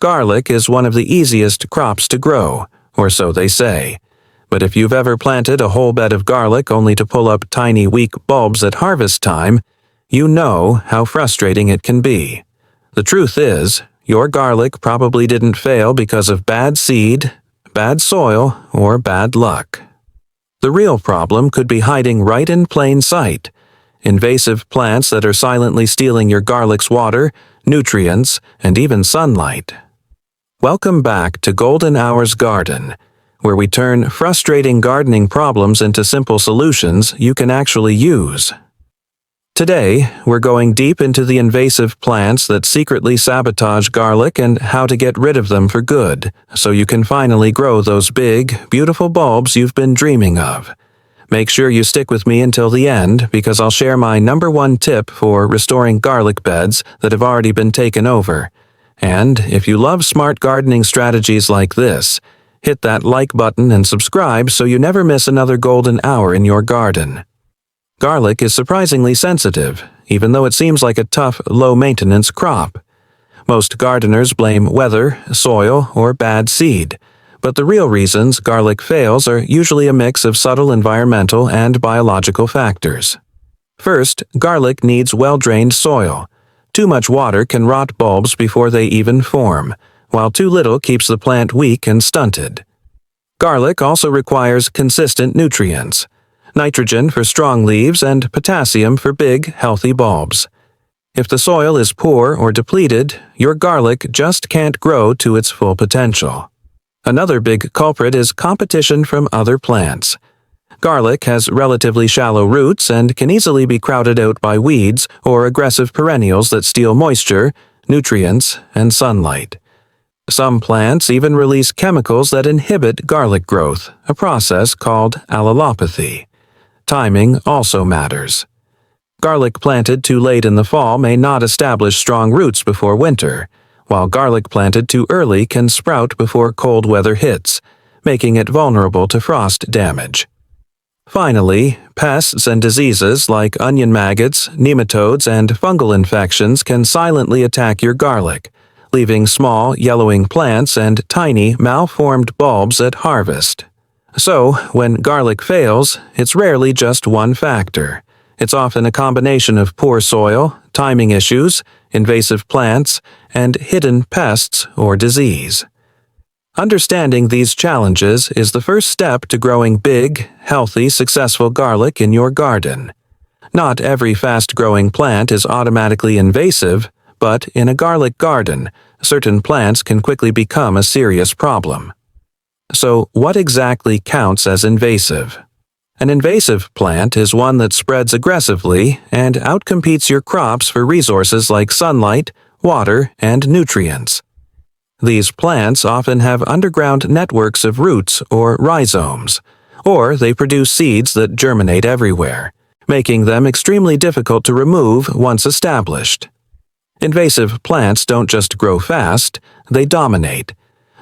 Garlic is one of the easiest crops to grow, or so they say. But if you've ever planted a whole bed of garlic only to pull up tiny weak bulbs at harvest time, you know how frustrating it can be. The truth is, your garlic probably didn't fail because of bad seed, bad soil, or bad luck. The real problem could be hiding right in plain sight. Invasive plants that are silently stealing your garlic's water, nutrients, and even sunlight. Welcome back to Golden Hours Garden, where we turn frustrating gardening problems into simple solutions you can actually use. Today, we're going deep into the invasive plants that secretly sabotage garlic and how to get rid of them for good, so you can finally grow those big, beautiful bulbs you've been dreaming of. Make sure you stick with me until the end, because I'll share my #1 tip for restoring garlic beds that have already been taken over. And if you love smart gardening strategies like this, hit that like button and subscribe so you never miss another golden hour in your garden. Garlic is surprisingly sensitive, even though it seems like a tough, low-maintenance crop. Most gardeners blame weather, soil, or bad seed, but the real reasons garlic fails are usually a mix of subtle environmental and biological factors. First, garlic needs well-drained soil. Too much water can rot bulbs before they even form, while too little keeps the plant weak and stunted. Garlic also requires consistent nutrients: nitrogen for strong leaves and potassium for big, healthy bulbs. If the soil is poor or depleted, your garlic just can't grow to its full potential. Another big culprit is competition from other plants. Garlic has relatively shallow roots and can easily be crowded out by weeds or aggressive perennials that steal moisture, nutrients, and sunlight. Some plants even release chemicals that inhibit garlic growth, a process called allelopathy. Timing also matters. Garlic planted too late in the fall may not establish strong roots before winter, while garlic planted too early can sprout before cold weather hits, making it vulnerable to frost damage. Finally, pests and diseases like onion maggots, nematodes, and fungal infections can silently attack your garlic, leaving small, yellowing plants and tiny, malformed bulbs at harvest. So, when garlic fails, it's rarely just one factor. It's often a combination of poor soil, timing issues, invasive plants, and hidden pests or disease. Understanding these challenges is the first step to growing big, healthy, successful garlic in your garden. Not every fast-growing plant is automatically invasive, but in a garlic garden, certain plants can quickly become a serious problem. So, what exactly counts as invasive? An invasive plant is one that spreads aggressively and outcompetes your crops for resources like sunlight, water, and nutrients. These plants often have underground networks of roots or rhizomes, or they produce seeds that germinate everywhere, making them extremely difficult to remove once established. Invasive plants don't just grow fast, they dominate.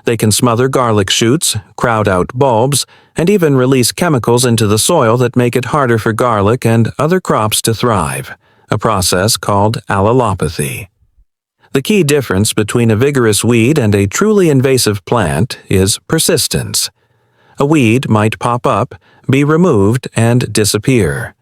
They can smother garlic shoots, crowd out bulbs, and even release chemicals into the soil that make it harder for garlic and other crops to thrive, a process called allelopathy. The key difference between a vigorous weed and a truly invasive plant is persistence. A weed might pop up, be removed, and disappear.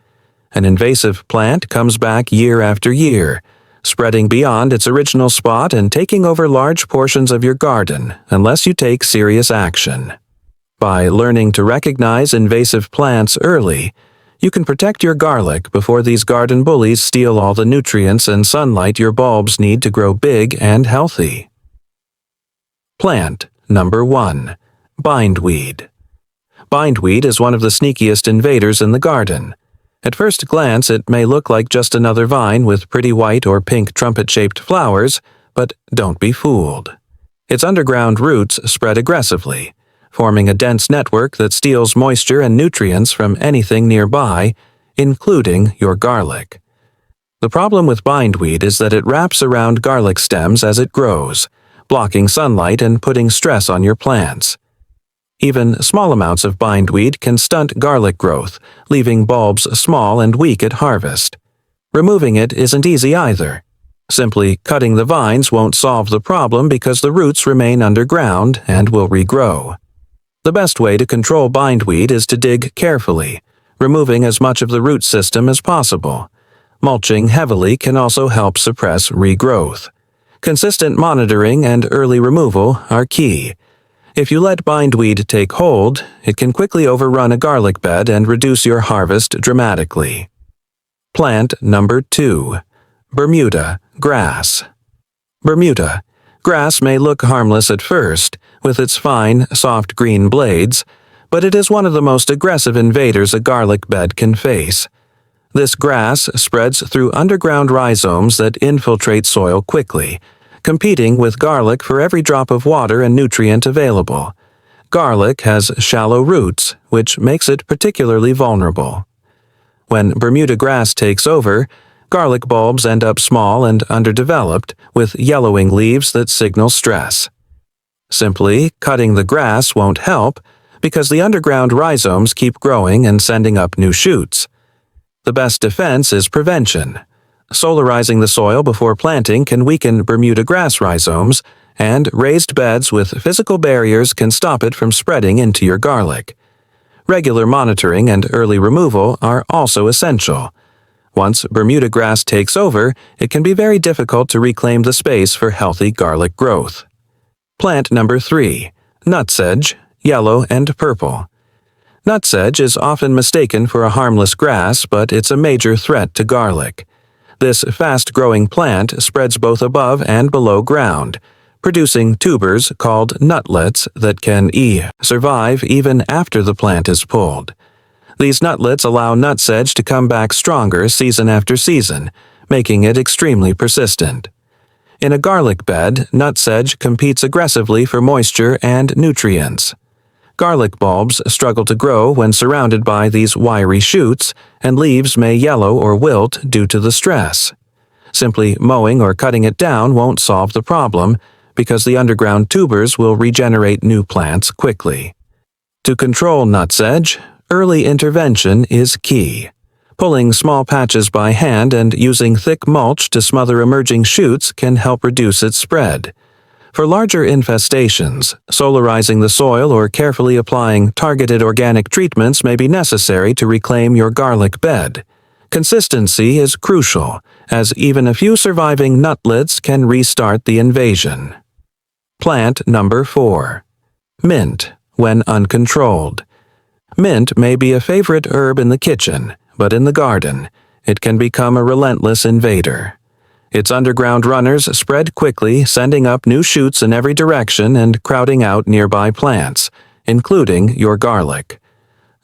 An invasive plant comes back year after year, spreading beyond its original spot and taking over large portions of your garden unless you take serious action. By learning to recognize invasive plants early, you can protect your garlic before these garden bullies steal all the nutrients and sunlight your bulbs need to grow big and healthy. Plant #1. Bindweed. Bindweed is one of the sneakiest invaders in the garden. At first glance, it may look like just another vine with pretty white or pink trumpet-shaped flowers, but don't be fooled. Its underground roots spread aggressively, forming a dense network that steals moisture and nutrients from anything nearby, including your garlic. The problem with bindweed is that it wraps around garlic stems as it grows, blocking sunlight and putting stress on your plants. Even small amounts of bindweed can stunt garlic growth, leaving bulbs small and weak at harvest. Removing it isn't easy either. Simply cutting the vines won't solve the problem because the roots remain underground and will regrow. The best way to control bindweed is to dig carefully, removing as much of the root system as possible. Mulching heavily can also help suppress regrowth. Consistent monitoring and early removal are key. If you let bindweed take hold, it can quickly overrun a garlic bed and reduce your harvest dramatically. Plant number 2. Bermuda grass. Bermuda grass may look harmless at first, with its fine, soft green blades, but it is one of the most aggressive invaders a garlic bed can face. This grass spreads through underground rhizomes that infiltrate soil quickly, competing with garlic for every drop of water and nutrient available. Garlic has shallow roots, which makes it particularly vulnerable. When Bermuda grass takes over, garlic bulbs end up small and underdeveloped, with yellowing leaves that signal stress. Simply cutting the grass won't help, because the underground rhizomes keep growing and sending up new shoots. The best defense is prevention. Solarizing the soil before planting can weaken Bermuda grass rhizomes, and raised beds with physical barriers can stop it from spreading into your garlic. Regular monitoring and early removal are also essential. Once Bermuda grass takes over, it can be very difficult to reclaim the space for healthy garlic growth. Plant number 3. Nutsedge, yellow and purple. Nutsedge is often mistaken for a harmless grass, but it's a major threat to garlic. This fast-growing plant spreads both above and below ground, producing tubers called nutlets that can survive even after the plant is pulled. These nutlets allow nutsedge to come back stronger season after season, making it extremely persistent. In a garlic bed, nutsedge competes aggressively for moisture and nutrients. Garlic bulbs struggle to grow when surrounded by these wiry shoots, and leaves may yellow or wilt due to the stress. Simply mowing or cutting it down won't solve the problem, because the underground tubers will regenerate new plants quickly. To control nutsedge, early intervention is key. Pulling small patches by hand and using thick mulch to smother emerging shoots can help reduce its spread. For larger infestations, solarizing the soil or carefully applying targeted organic treatments may be necessary to reclaim your garlic bed. Consistency is crucial, as even a few surviving nutlets can restart the invasion. Plant number 4. Mint, when uncontrolled. Mint may be a favorite herb in the kitchen, but in the garden, it can become a relentless invader. Its underground runners spread quickly, sending up new shoots in every direction and crowding out nearby plants, including your garlic.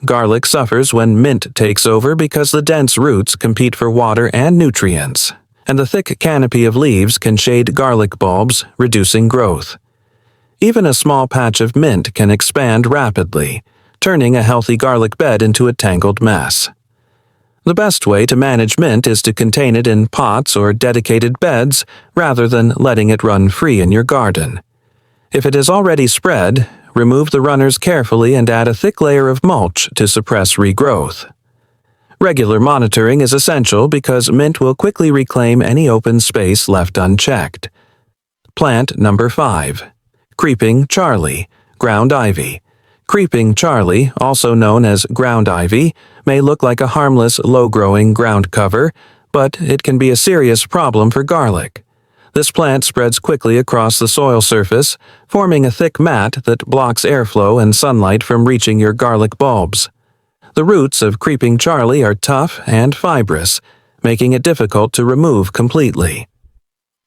Garlic suffers when mint takes over because the dense roots compete for water and nutrients, and the thick canopy of leaves can shade garlic bulbs, reducing growth. Even a small patch of mint can expand rapidly, turning a healthy garlic bed into a tangled mess. The best way to manage mint is to contain it in pots or dedicated beds rather than letting it run free in your garden. If it is already spread, remove the runners carefully and add a thick layer of mulch to suppress regrowth. Regular monitoring is essential because mint will quickly reclaim any open space left unchecked. Plant number 5. Creeping Charlie, ground ivy. Creeping Charlie, also known as ground ivy, may look like a harmless, low-growing ground cover, but it can be a serious problem for garlic. This plant spreads quickly across the soil surface, forming a thick mat that blocks airflow and sunlight from reaching your garlic bulbs. The roots of Creeping Charlie are tough and fibrous, making it difficult to remove completely.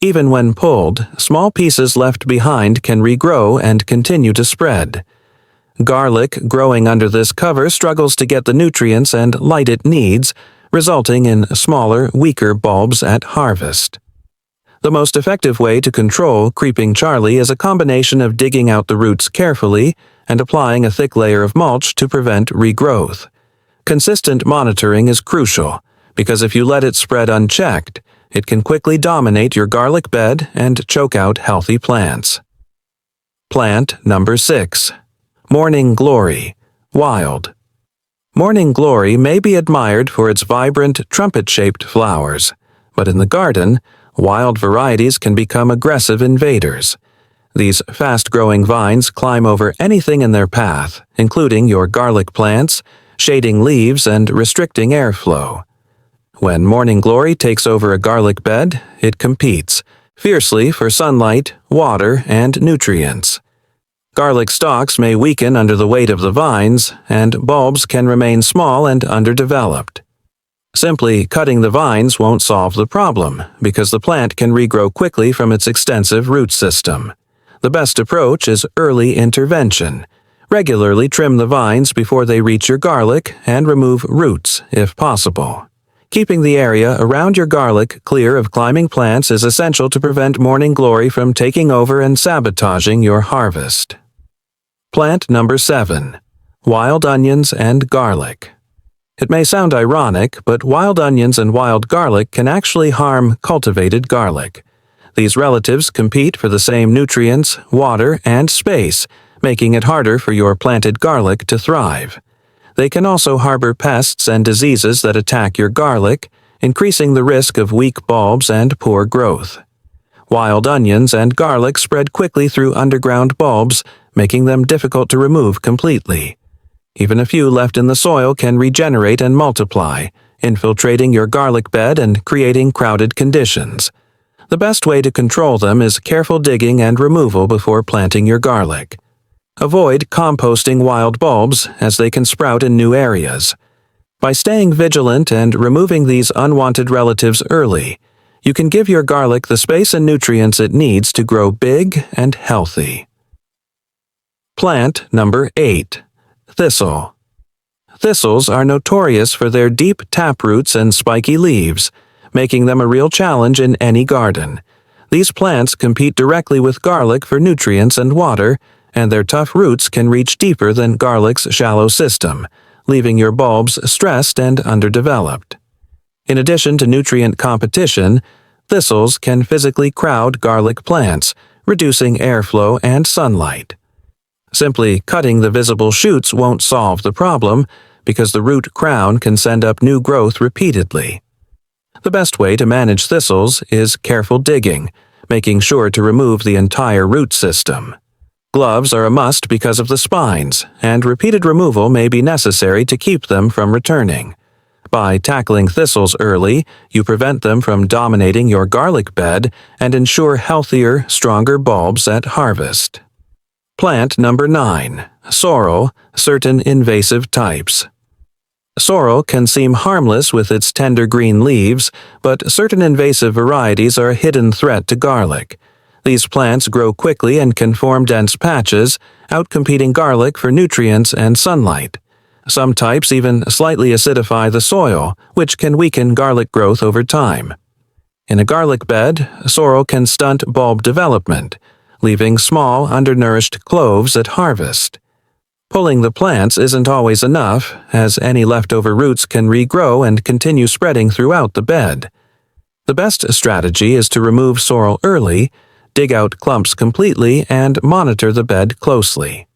Even when pulled, small pieces left behind can regrow and continue to spread. Garlic growing under this cover struggles to get the nutrients and light it needs, resulting in smaller, weaker bulbs at harvest. The most effective way to control Creeping Charlie is a combination of digging out the roots carefully and applying a thick layer of mulch to prevent regrowth. Consistent monitoring is crucial, because if you let it spread unchecked, it can quickly dominate your garlic bed and choke out healthy plants. Plant number 6. Morning Glory, wild. Morning Glory may be admired for its vibrant, trumpet-shaped flowers, but in the garden, Wild varieties can become aggressive invaders. These fast-growing vines climb over anything in their path, including your garlic plants, shading leaves and restricting airflow. When morning glory takes over a garlic bed, it competes fiercely for sunlight, water, and nutrients. Garlic stalks may weaken under the weight of the vines, and bulbs can remain small and underdeveloped. Simply cutting the vines won't solve the problem, because the plant can regrow quickly from its extensive root system. The best approach is early intervention. Regularly trim the vines before they reach your garlic and remove roots if possible. Keeping the area around your garlic clear of climbing plants is essential to prevent morning glory from taking over and sabotaging your harvest. Plant number 7. Wild onions and garlic. It may sound ironic, but wild onions and wild garlic can actually harm cultivated garlic. These relatives compete for the same nutrients, water, and space, making it harder for your planted garlic to thrive. They can also harbor pests and diseases that attack your garlic, increasing the risk of weak bulbs and poor growth. Wild onions and garlic spread quickly through underground bulbs, making them difficult to remove completely. Even a few left in the soil can regenerate and multiply, infiltrating your garlic bed and creating crowded conditions. The best way to control them is careful digging and removal before planting your garlic. Avoid composting wild bulbs, as they can sprout in new areas. By staying vigilant and removing these unwanted relatives early, you can give your garlic the space and nutrients it needs to grow big and healthy. Plant number 8. Thistle. Thistles are notorious for their deep taproots and spiky leaves, making them a real challenge in any garden. These plants compete directly with garlic for nutrients and water, and their tough roots can reach deeper than garlic's shallow system, leaving your bulbs stressed and underdeveloped. In addition to nutrient competition, thistles can physically crowd garlic plants, reducing airflow and sunlight. Simply cutting the visible shoots won't solve the problem, because the root crown can send up new growth repeatedly. The best way to manage thistles is careful digging, making sure to remove the entire root system. Gloves are a must because of the spines, and repeated removal may be necessary to keep them from returning. By tackling thistles early, you prevent them from dominating your garlic bed and ensure healthier, stronger bulbs at harvest. Plant number 9. Sorrel, certain invasive types. Sorrel can seem harmless with its tender green leaves, but certain invasive varieties are a hidden threat to garlic. These plants grow quickly and can form dense patches, outcompeting garlic for nutrients and sunlight. Some types even slightly acidify the soil, which can weaken garlic growth over time. In a garlic bed, sorrel can stunt bulb development, leaving small, undernourished cloves at harvest. Pulling the plants isn't always enough, as any leftover roots can regrow and continue spreading throughout the bed. The best strategy is to remove sorrel early, dig out clumps completely, and monitor the bed closely.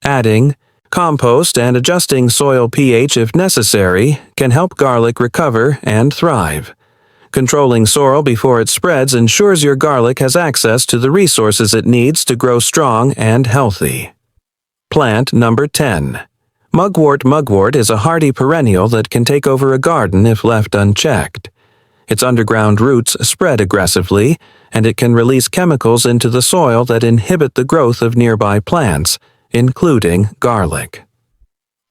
Adding compost and adjusting soil pH if necessary can help garlic recover and thrive. Controlling sorrel before it spreads ensures your garlic has access to the resources it needs to grow strong and healthy. Plant number 10. Mugwort. Mugwort is a hardy perennial that can take over a garden if left unchecked. Its underground roots spread aggressively, and it can release chemicals into the soil that inhibit the growth of nearby plants, including garlic.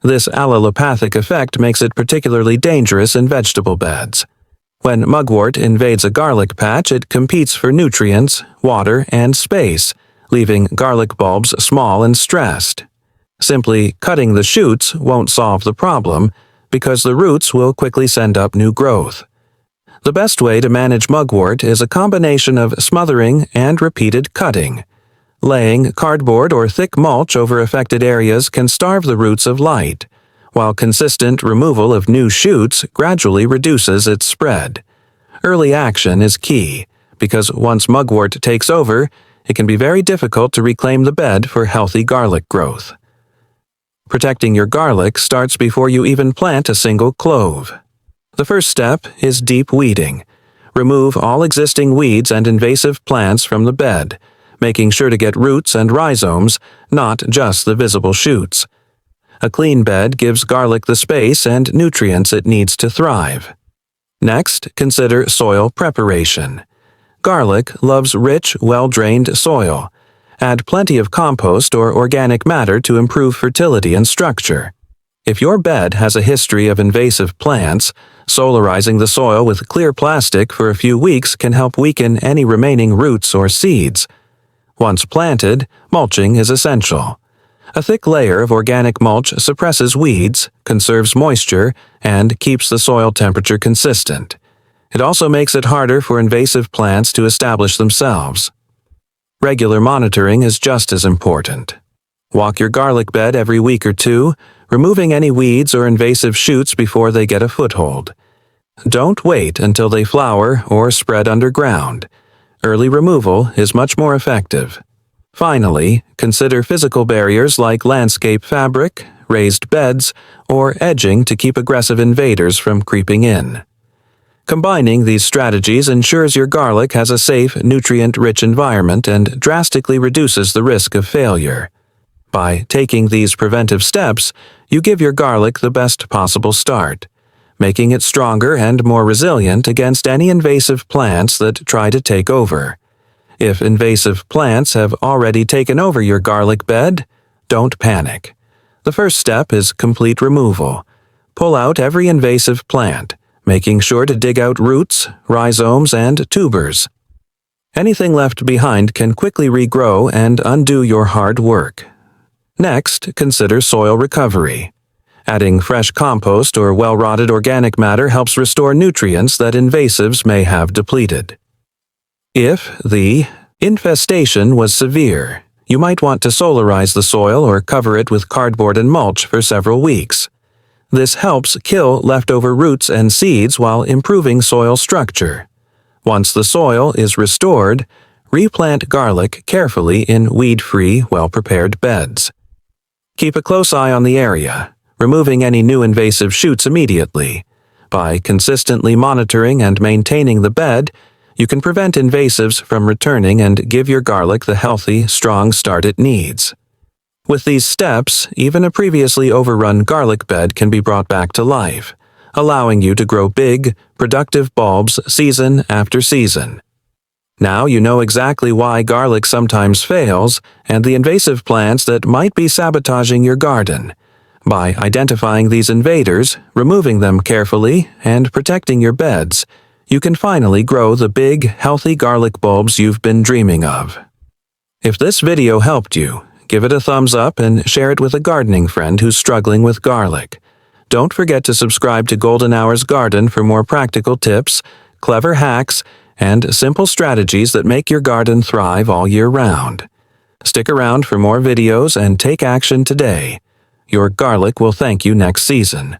This allelopathic effect makes it particularly dangerous in vegetable beds. When mugwort invades a garlic patch, it competes for nutrients, water, and space, leaving garlic bulbs small and stressed. Simply cutting the shoots won't solve the problem, because the roots will quickly send up new growth. The best way to manage mugwort is a combination of smothering and repeated cutting. Laying cardboard or thick mulch over affected areas can starve the roots of light, while consistent removal of new shoots gradually reduces its spread. Early action is key, because once mugwort takes over, it can be very difficult to reclaim the bed for healthy garlic growth. Protecting your garlic starts before you even plant a single clove. The first step is deep weeding. Remove all existing weeds and invasive plants from the bed, making sure to get roots and rhizomes, not just the visible shoots. A clean bed gives garlic the space and nutrients it needs to thrive. Next, consider soil preparation. Garlic loves rich, well-drained soil. Add plenty of compost or organic matter to improve fertility and structure. If your bed has a history of invasive plants, solarizing the soil with clear plastic for a few weeks can help weaken any remaining roots or seeds. Once planted, mulching is essential. A thick layer of organic mulch suppresses weeds, conserves moisture, and keeps the soil temperature consistent. It also makes it harder for invasive plants to establish themselves. Regular monitoring is just as important. Walk your garlic bed every week or two, removing any weeds or invasive shoots before they get a foothold. Don't wait until they flower or spread underground. Early removal is much more effective. Finally, consider physical barriers like landscape fabric, raised beds, or edging to keep aggressive invaders from creeping in. Combining these strategies ensures your garlic has a safe, nutrient-rich environment and drastically reduces the risk of failure. By taking these preventive steps, you give your garlic the best possible start, making it stronger and more resilient against any invasive plants that try to take over. If invasive plants have already taken over your garlic bed, don't panic. The first step is complete removal. Pull out every invasive plant, making sure to dig out roots, rhizomes, and tubers. Anything left behind can quickly regrow and undo your hard work. Next, consider soil recovery. Adding fresh compost or well-rotted organic matter helps restore nutrients that invasives may have depleted. If the infestation was severe, you might want to solarize the soil or cover it with cardboard and mulch for several weeks. This helps kill leftover roots and seeds while improving soil structure. Once the soil is restored, replant garlic carefully in weed-free, well-prepared beds. Keep a close eye on the area, removing any new invasive shoots immediately. By consistently monitoring and maintaining the bed, you can prevent invasives from returning and give your garlic the healthy, strong start it needs. With these steps, even a previously overrun garlic bed can be brought back to life, allowing you to grow big, productive bulbs season after season. Now you know exactly why garlic sometimes fails and the invasive plants that might be sabotaging your garden. By identifying these invaders, removing them carefully, and protecting your beds, you can finally grow the big, healthy garlic bulbs you've been dreaming of. If this video helped you, give it a thumbs up and share it with a gardening friend who's struggling with garlic. Don't forget to subscribe to Golden Hours Garden for more practical tips, clever hacks, and simple strategies that make your garden thrive all year round. Stick around for more videos and take action today. Your garlic will thank you next season.